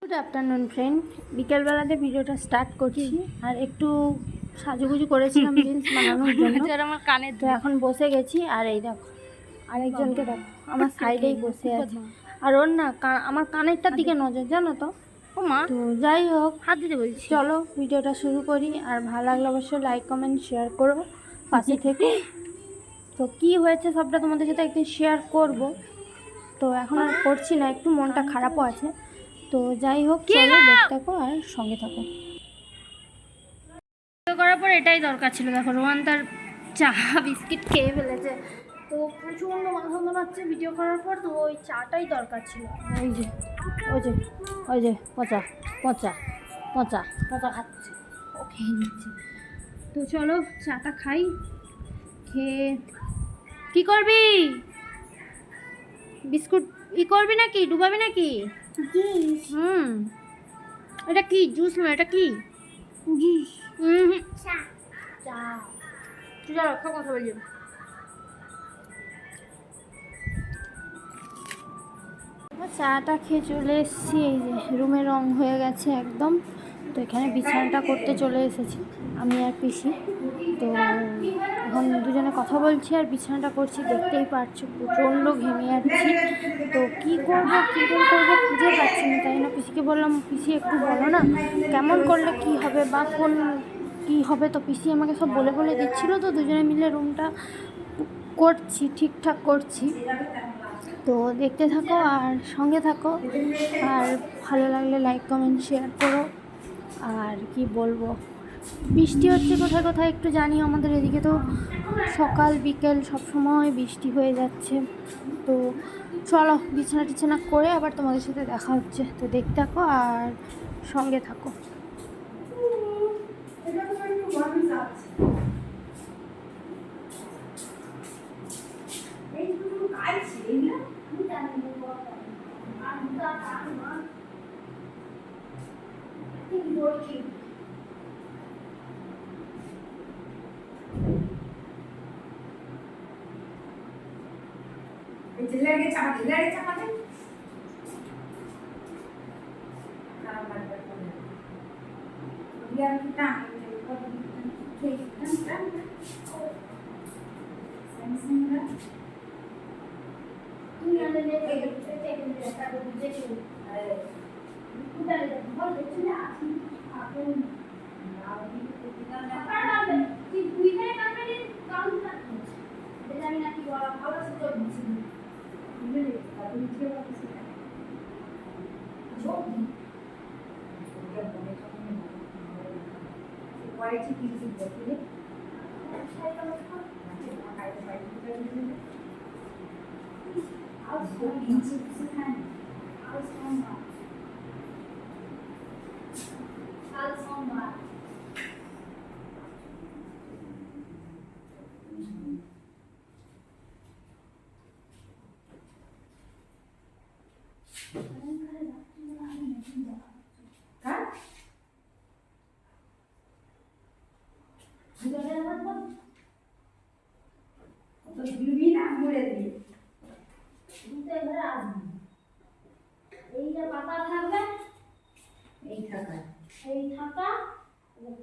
Good afternoon friend, বিকেলবেলাতে ভিডিওটা start করছি। আর একটু সাজুগুজু করেছিলাম রিলস বানানোর জন্য। আমার কানের তো এখন বসে গেছি। আর এই দেখো আরেকজনকে দেখো আমার সাইডেই বসে আছে। আর ওর না আমার কানেরটার দিকে নজর, জানো তো। ও মা, তো যাই হোক, হাত দিতে বলছি। চলো ভিডিওটা শুরু করি। আর ভালো লাগলে অবশ্যই লাইক কমেন্ট শেয়ার করো, পাশে থেকে। তো কি হয়েছে সবটা তোমাদের সাথে একদিন শেয়ার করব। তো এখন আর করছি না, একটু মনটা খারাপও আছে। তো যাই হোক, চলো দেখতে থাকো আর সঙ্গে থাকো। করার পর এটাই দরকার ছিল। দেখো রোহান তার চা বিস্কিট খেয়ে ফেলেছে। তো প্রচণ্ড মাথা ঘামাচ্ছে ভিডিও করার পর। তো ওই চাটাই দরকার ছিল। ওই যে ওই যে ওই যে পচা পচা পচা পচা খাচ্ছে, ও খেয়ে নিচ্ছে। তো চলো চাটা খাই। খেয়ে কি করবি? বিস্কুট করবি নাকি ডুবাবি নাকি? এটা কি জুস না, এটা কি জুস? চা। তুই যা রক্ষা কথা বলবি। চাটা খেয়ে চলে এসেছি। এই যে রুমে রং হয়ে গেছে একদম। তো এখানে বিছানাটা করতে চলে এসেছি আমি আর পিসি। তো এখন দুজনে কথা বলছি আর বিছানাটা করছি। দেখতেই পারছো প্রচণ্ড ঘেমে যাচ্ছি। তো কী করবো খুঁজে পাচ্ছি না। তাই না পিসিকে বললাম, পিসি একটু বলো না কেমন করলে কি হবে বা কোন কী হবে। তো পিসি আমাকে সব বলে দিচ্ছিলো। তো দুজনে মিলে রুমটা করছি, ঠিকঠাক করছি। তো দেখতে থাকো আর সঙ্গে থাকো। আর ভালো লাগলে লাইক কমেন্ট শেয়ার করো। আর কি বলবো, বৃষ্টি হচ্ছে কোথায় কোথায় একটু জানিও। আমাদের এদিকে তো সকাল বিকেল সব সময় বৃষ্টি হয়ে যাচ্ছে। তো চলো বিছানা টিছানা করে আবার তোমাদের সাথে দেখা হচ্ছে। তো দেখতে থাকো আর সঙ্গে থাকো। এই যে পাতা থাকবে, এই থাকা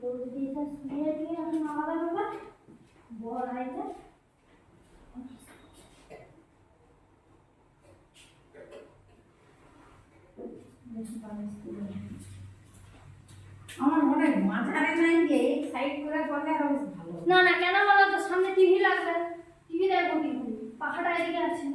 তো যদি এটা শুয়ে দিয়ে এখন আলাদা ব্যাপার বড় হাইতে আমার মনে হয় মাঝারে নাই যে এই সাইড করে করলে আরো ভালো। না না, কেন বলো তো, সামনে টিভি লাগবে, টিভি দেখবো কি করি, পাখাটা এদিকে আছে।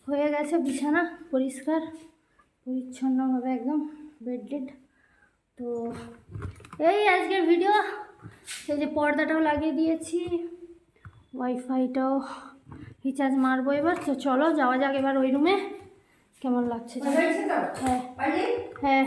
হয়ে গেছে বিছানা পরিষ্কার পরিচ্ছন্নভাবে একদম বেডলিট। তো এই আজকের ভিডিও। এই যে পর্দাটাও লাগিয়ে দিয়েছি, ওয়াইফাইটাও রিচার্জ মারবো এবার। তো চলো যাওয়া যাক এবার ওই রুমে। কেমন লাগছে? হ্যাঁ হ্যাঁ।